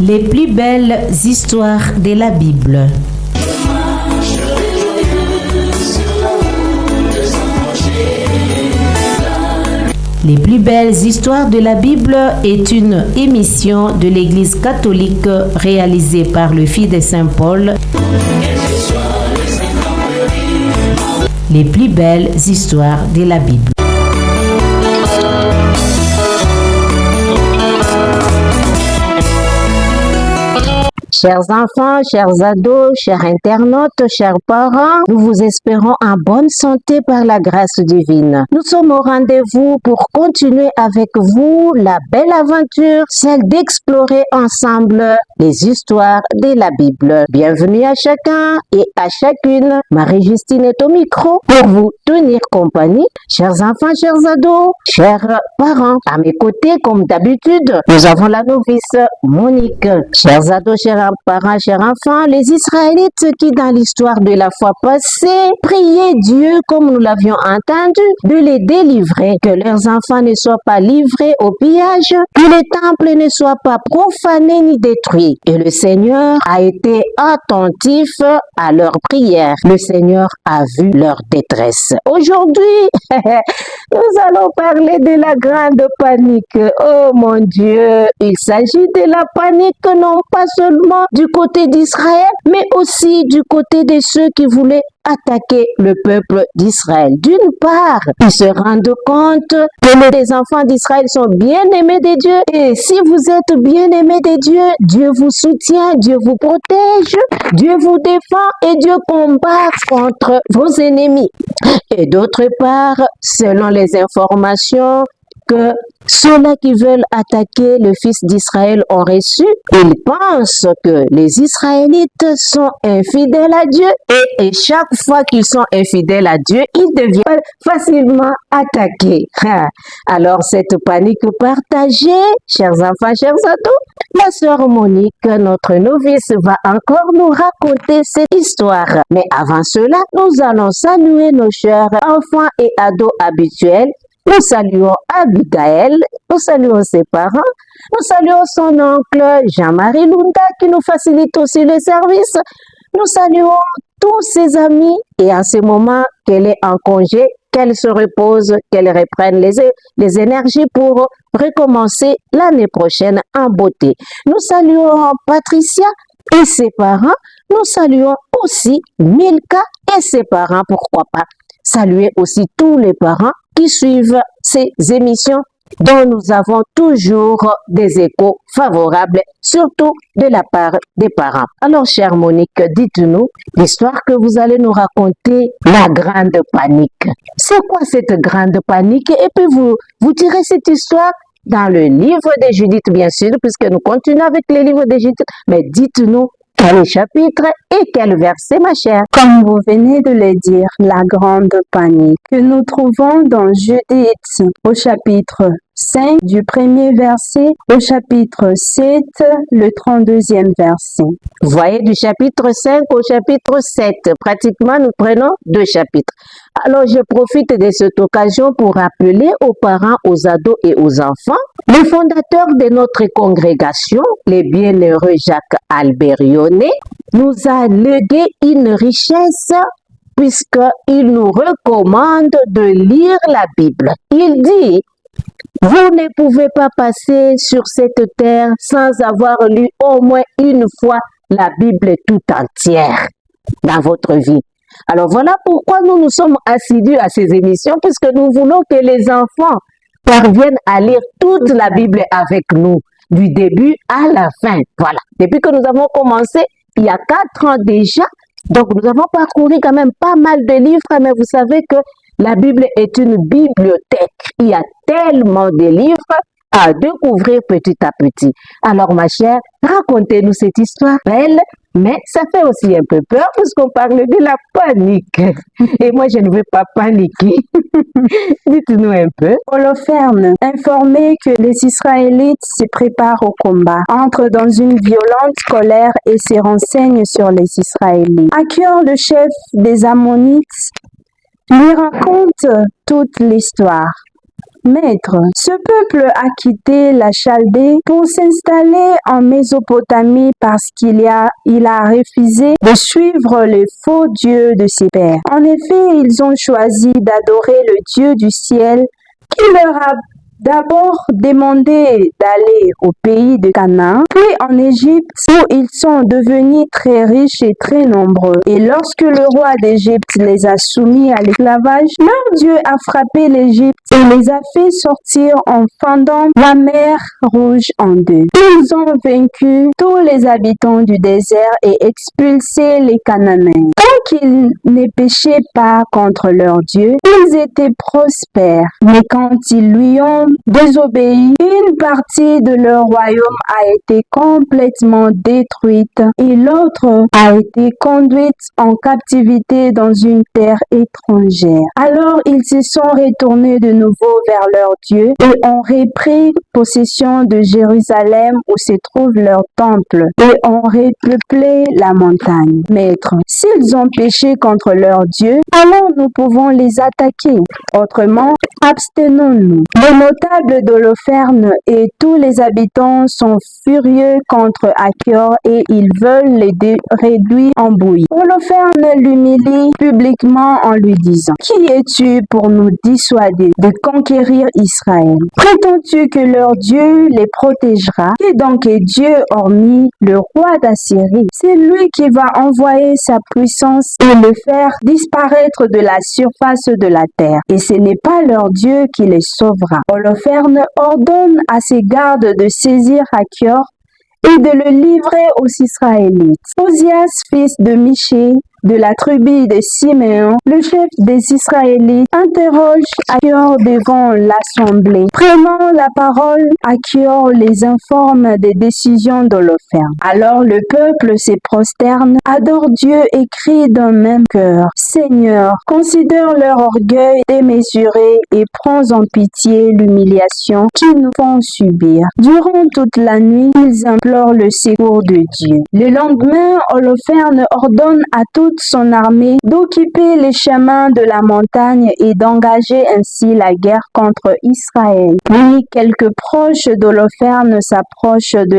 Les plus belles histoires de la Bible. Les plus belles histoires de la Bible est une émission de l'Église catholique réalisée par le fils de Saint Paul. Les plus belles histoires de la Bible. Chers enfants, chers ados, chers internautes, chers parents, nous vous espérons en bonne santé par la grâce divine. Nous sommes au rendez-vous pour continuer avec vous la belle aventure, celle d'explorer ensemble les histoires de la Bible. Bienvenue à chacun et à chacune. Marie-Justine est au micro pour vous tenir compagnie. Chers enfants, chers ados, chers parents, à mes côtés, comme d'habitude, nous avons la novice Monique. Chers ados, chers parents, chers enfants, les Israélites qui, dans l'histoire de la foi passée, priaient Dieu, comme nous l'avions entendu, de les délivrer, que leurs enfants ne soient pas livrés au pillage, que les temples ne soient pas profanés ni détruits. Et le Seigneur a été attentif à leurs prières. Le Seigneur a vu leur détresse. Aujourd'hui, nous allons parler de la grande panique. Oh mon Dieu, il s'agit de la panique non pas seulement du côté d'Israël, mais aussi du côté de ceux qui voulaient attaquer le peuple d'Israël. D'une part, ils se rendent compte que les enfants d'Israël sont bien aimés de Dieu. Et si vous êtes bien aimés de Dieu, Dieu vous soutient, Dieu vous protège, Dieu vous défend et Dieu combat contre vos ennemis. Et d'autre part, selon les informations que ceux-là qui veulent attaquer le fils d'Israël ont reçu, ils pensent que les Israélites sont infidèles à Dieu et chaque fois qu'ils sont infidèles à Dieu, ils deviennent facilement attaqués. Alors cette panique partagée, chers enfants, chers ados, la sœur Monique, notre novice, va encore nous raconter cette histoire. Mais avant cela, nous allons saluer nos chers enfants et ados habituels. Nous saluons Abigail, nous saluons ses parents, nous saluons son oncle Jean-Marie Lunda qui nous facilite aussi le service. Nous saluons tous ses amis et en ce moment qu'elle est en congé, qu'elle se repose, qu'elle reprenne les énergies pour recommencer l'année prochaine en beauté. Nous saluons Patricia et ses parents. Nous saluons aussi Milka et ses parents, pourquoi pas. Saluer aussi tous les parents qui suivent ces émissions dont nous avons toujours des échos favorables, surtout de la part des parents. Alors, chère Monique, dites-nous l'histoire que vous allez nous raconter, la grande panique. C'est quoi cette grande panique? Et puis vous tirez cette histoire dans le livre de Judith, bien sûr, puisque nous continuons avec les livres de Judith, mais dites-nous quel chapitre et quel verset, ma chère? Comme vous venez de le dire, la grande panique que nous trouvons dans Judith au chapitre 5 du premier verset au chapitre 7, le 32e verset. Vous voyez, du chapitre 5 au chapitre 7, pratiquement nous prenons 2 chapitres. Alors je profite de cette occasion pour rappeler aux parents, aux ados et aux enfants, le fondateur de notre congrégation, le bienheureux Jacques Albérionnet, nous a légué une richesse puisqu'il nous recommande de lire la Bible. Il dit: vous ne pouvez pas passer sur cette terre sans avoir lu au moins une fois la Bible tout entière dans votre vie. Alors voilà pourquoi nous nous sommes assidus à ces émissions, puisque nous voulons que les enfants parviennent à lire toute la Bible avec nous, du début à la fin. Voilà. Depuis que nous avons commencé, il y a 4 ans déjà, donc nous avons parcouru quand même pas mal de livres, mais vous savez que la Bible est une bibliothèque. Il y a tellement de livres à découvrir petit à petit. Alors ma chère, racontez-nous cette histoire belle, mais ça fait aussi un peu peur puisqu'on parle de la panique. Et moi, je ne veux pas paniquer. Dites-nous un peu. Holoferne, informé que les Israélites se préparent au combat, entre dans une violente colère et se renseigne sur les Israélites. Achior, le chef des Ammonites, lui raconte toute l'histoire. Maître, ce peuple a quitté la Chaldée pour s'installer en Mésopotamie parce il a refusé de suivre les faux dieux de ses pères. En effet, ils ont choisi d'adorer le Dieu du ciel qui leur a d'abord demandé d'aller au pays de Canaan, puis en Égypte où ils sont devenus très riches et très nombreux. Et lorsque le roi d'Égypte les a soumis à l'esclavage, leur Dieu a frappé l'Égypte et les a fait sortir en fendant la mer Rouge en deux. Ils ont vaincu tous les habitants du désert et expulsé les Cananéens. Tant qu'ils ne péchaient pas contre leur Dieu, ils étaient prospères. Mais quand ils lui ont désobéi, une partie de leur royaume a été complètement détruite et l'autre a été conduite en captivité dans une terre étrangère. Alors ils se sont retournés de nouveau vers leur Dieu et ont repris possession de Jérusalem où se trouve leur temple et ont repeuplé la montagne. Maître, s'ils ont péché contre leur Dieu, alors nous pouvons les attaquer. Autrement, abstenons-nous. Les notables d'Holoferne et tous les habitants sont furieux contre Achior et ils veulent les réduire en bouillie. Holoferne l'humilie publiquement en lui disant: « Qui es-tu pour nous dissuader de conquérir Israël? Prétends-tu que leur Dieu les protégera? Qui donc est Dieu hormis le roi d'Assyrie? C'est lui qui va envoyer sa puissance et le faire disparaître de la surface de la terre. Et ce n'est pas leur Dieu qui les sauvera. » Holoferne ordonne à ses gardes de saisir Achior et de le livrer aux Israélites. Osias, fils de Miché, de la tribu de Siméon, le chef des Israélites, interroge Achior devant l'assemblée. Prenant la parole, Achior les informe des décisions d'Holoferne. Alors le peuple se prosterne, adore Dieu et crie d'un même cœur: « Seigneur, considère leur orgueil démesuré et prends en pitié l'humiliation qu'ils nous font subir. » Durant toute la nuit, ils implorent le secours de Dieu. Le lendemain, Holoferne ordonne à toute son armée d'occuper les chemins de la montagne et d'engager ainsi la guerre contre Israël. Puis quelques proches d'Holoferne s'approchent de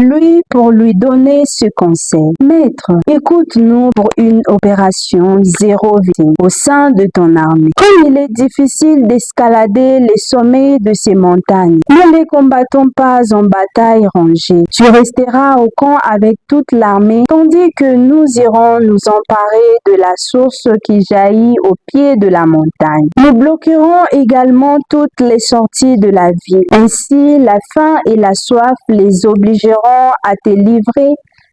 lui pour lui donner ce conseil: « Maître, écoute-nous pour une opération zéro victime au sein de ton armée. Comme il est difficile d'escalader les sommets de ces montagnes, ne les combattons pas en bataille rangée. Tu resteras au camp avec toute l'armée, tandis que nous irons nous emparer de la source qui jaillit au pied de la montagne. Nous bloquerons également toutes les sorties de la ville. Ainsi, la faim et la soif les obligeront à te livrer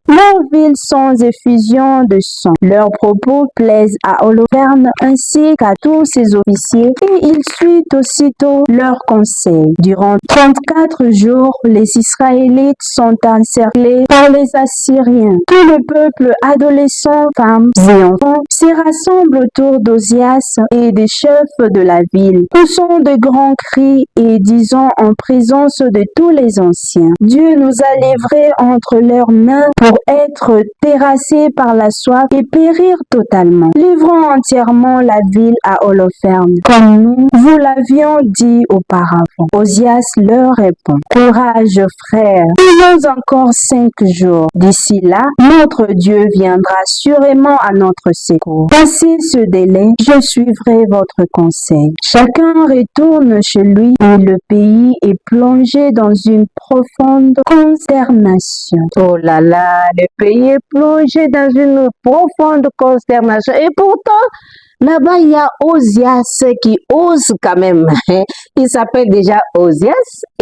leur ville sans effusion de sang. Leurs propos plaisent à Holoferne ainsi qu'à tous ses officiers et il suit aussitôt leurs conseils. Durant 34 jours, les Israélites sont encerclés par les Assyriens. Tout le peuple, adolescents, femmes et enfants, se rassemble autour d'Osias et des chefs de la ville. Poussons de grands cris et disons en présence de tous les anciens: « Dieu nous a livrés entre leurs mains pour être terrassés par la soif et périr totalement. Livrons entièrement la ville à Holoferne, comme nous vous l'avions dit auparavant. » Osias leur répond: « Courage, frères, tenons encore 5 jours. D'ici là, notre Dieu viendra sûrement à notre secours. Passé ce délai, je suivrai votre conseil. » Chacun retourne chez lui et le pays est plongé dans une profonde consternation. Oh là là, le pays est plongé dans une profonde consternation. Et pourtant, là-bas, il y a Osias qui ose quand même. Il s'appelle déjà Osias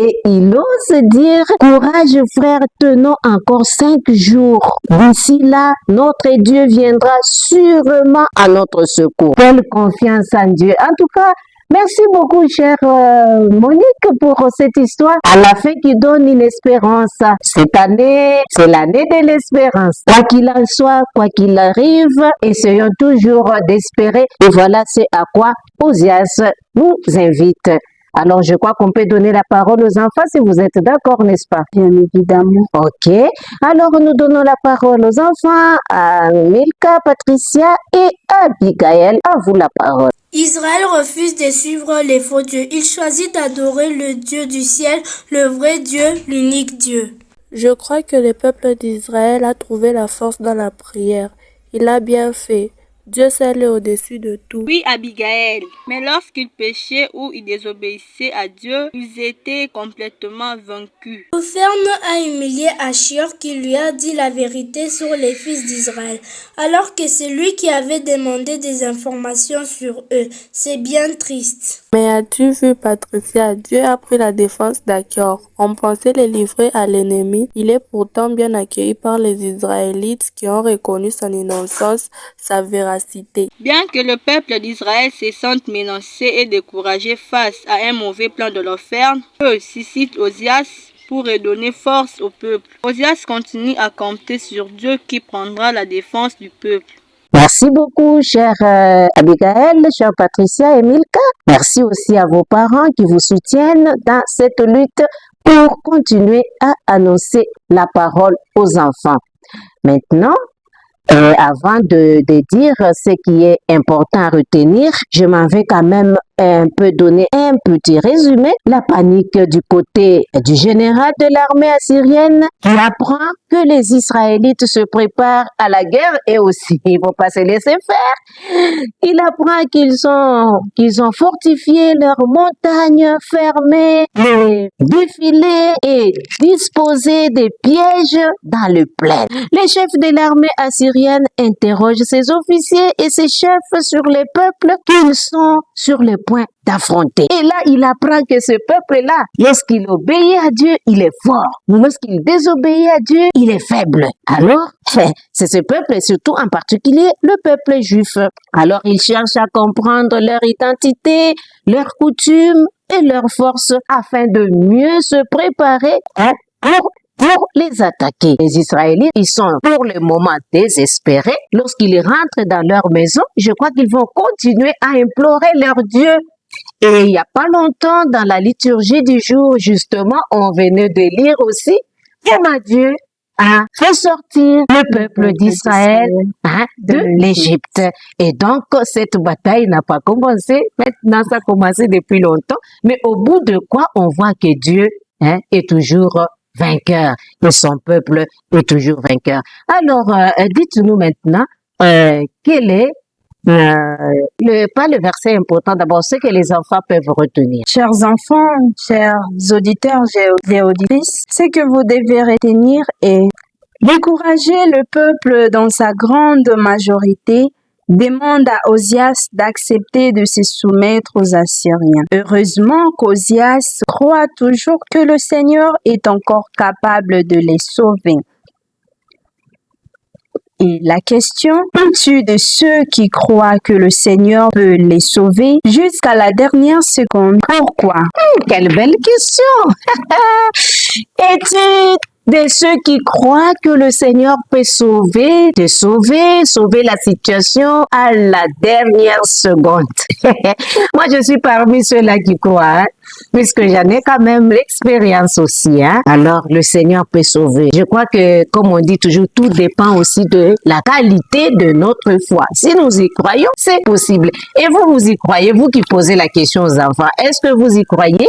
et il ose dire: « Courage, frère, tenons encore 5 jours. D'ici là, notre Dieu viendra sûrement à notre secours. » Quelle confiance en Dieu. En tout cas, merci beaucoup, chère Monique, pour cette histoire à la fin qui donne une espérance. Cette année, c'est l'année de l'espérance. Quoi qu'il en soit, quoi qu'il arrive, essayons toujours d'espérer. Et voilà, c'est à quoi Osias nous invite. Alors, je crois qu'on peut donner la parole aux enfants si vous êtes d'accord, n'est-ce pas? Bien évidemment. Ok. Alors, nous donnons la parole aux enfants, à Milka, Patricia et Abigail. À vous la parole. Israël refuse de suivre les faux dieux. Il choisit d'adorer le Dieu du ciel, le vrai Dieu, l'unique Dieu. Je crois que le peuple d'Israël a trouvé la force dans la prière. Il a bien fait. Dieu seul est au-dessus de tout. Oui, Abigaël. Mais lorsqu'ils péchaient ou ils désobéissaient à Dieu, ils étaient complètement vaincus. Opherne a humilié Achior qui lui a dit la vérité sur les fils d'Israël, alors que c'est lui qui avait demandé des informations sur eux. C'est bien triste. Mais as-tu vu, Patricia, Dieu a pris la défense d'Achior. On pensait les livrer à l'ennemi. Il est pourtant bien accueilli par les Israélites qui ont reconnu son innocence, sa véracité. Bien que le peuple d'Israël se sente menacé et découragé face à un mauvais plan de l'Opherne, eux suscitent Osias pour redonner force au peuple. Osias continue à compter sur Dieu qui prendra la défense du peuple. Merci beaucoup, chère Abigail, chère Patricia et Milka. Merci aussi à vos parents qui vous soutiennent dans cette lutte pour continuer à annoncer la parole aux enfants. Maintenant, avant de dire ce qui est important à retenir, je m'en vais quand même un peu donner un petit résumé. La panique du côté du général de l'armée assyrienne qui apprend que les Israélites se préparent à la guerre et aussi ils vont pas se laisser faire. Il apprend qu'ils ont fortifié leurs montagnes, fermé les défilés et disposé des pièges dans le plaine. Les chefs de l'armée assyrienne interrogent ses officiers et ses chefs sur les peuples qu'ils sont sur le point d'affronter. Et là, il apprend que ce peuple-là, lorsqu'il obéit à Dieu, il est fort. Lorsqu'il désobéit à Dieu, il est faible. Alors, c'est ce peuple et surtout en particulier le peuple juif. Alors, il cherche à comprendre leur identité, leurs coutumes et leurs forces afin de mieux se préparer pour les attaquer. Les Israélites, ils sont pour le moment désespérés. Lorsqu'ils rentrent dans leur maison, je crois qu'ils vont continuer à implorer leur Dieu. Et il n'y a pas longtemps, dans la liturgie du jour, justement, on venait de lire aussi comment Dieu a fait sortir le peuple d'Israël de l'Égypte. Et donc, cette bataille n'a pas commencé. Maintenant, ça a commencé depuis longtemps. Mais au bout de quoi, on voit que Dieu est toujours vainqueur et son peuple est toujours vainqueur. Alors, dites-nous maintenant, quel est pas le verset important, d'abord, ce que les enfants peuvent retenir. Chers enfants, chers auditeurs et auditrices, ce que vous devez retenir est décourager le peuple dans sa grande majorité demande à Osias d'accepter de se soumettre aux Assyriens. Heureusement qu'Osias croit toujours que le Seigneur est encore capable de les sauver. Et la question, es-tu de ceux qui croient que le Seigneur peut les sauver jusqu'à la dernière seconde? Pourquoi? Quelle belle question! Es-tu de ceux qui croient que le Seigneur peut sauver la situation à la dernière seconde? Moi, je suis parmi ceux-là qui croient, puisque j'en ai quand même l'expérience aussi. Alors, le Seigneur peut sauver. Je crois que, comme on dit toujours, tout dépend aussi de la qualité de notre foi. Si nous y croyons, c'est possible. Et vous y croyez, vous qui posez la question aux enfants, est-ce que vous y croyez?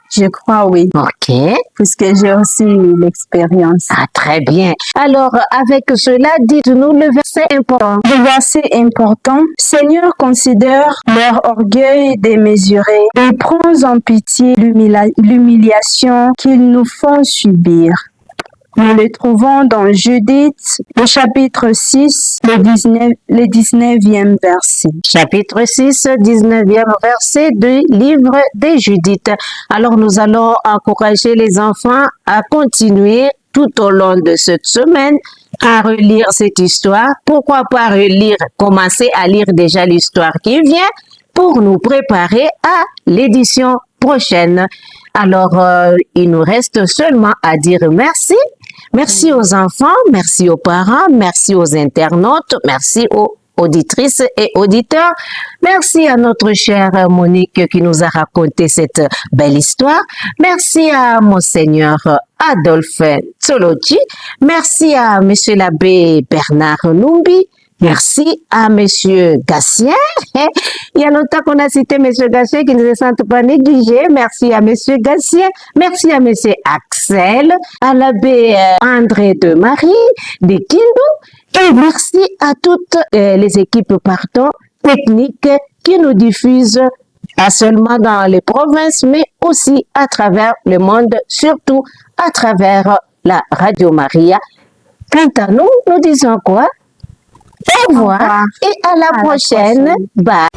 Je crois oui. Ok. Puisque j'ai aussi eu l'expérience. Ah, très bien. Alors, avec cela, dites-nous le verset important. Le verset important. Seigneur, considère leur orgueil démesuré et prends en pitié l'humiliation qu'ils nous font subir. Nous le trouvons dans Judith, le chapitre 6, le 19e verset. Chapitre 6, 19e verset du livre de Judith. Alors, nous allons encourager les enfants à continuer tout au long de cette semaine à relire cette histoire. Pourquoi pas commencer à lire déjà l'histoire qui vient pour nous préparer à l'édition prochaine. Alors, il nous reste seulement à dire merci. Merci aux enfants, merci aux parents, merci aux internautes, merci aux auditrices et auditeurs. Merci à notre chère Monique qui nous a raconté cette belle histoire. Merci à Monseigneur Adolphe Tsoloji. Merci à Monsieur l'abbé Bernard Numbi Merci à Monsieur Gatien. Il y a longtemps qu'on a cité Monsieur Gatien qui ne se sente pas négligé. Merci à Monsieur Gatien. Merci à Monsieur Axel, à l'abbé André de Marie, de Kindu. Et merci à toutes les équipes partant techniques qui nous diffusent pas seulement dans les provinces, mais aussi à travers le monde, surtout à travers la Radio Maria. Quant à nous, nous disons quoi? Au revoir et à la prochaine. Bye.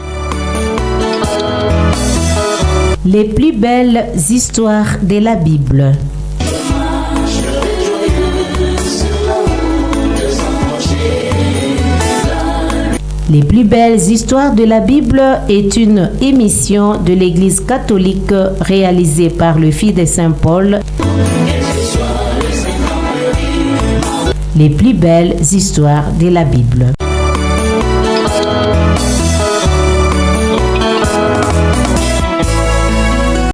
Les plus belles histoires de la Bible. Les plus belles histoires de la Bible est une émission de l'Église catholique réalisée par le fils de Saint Paul. Les plus belles histoires de la Bible.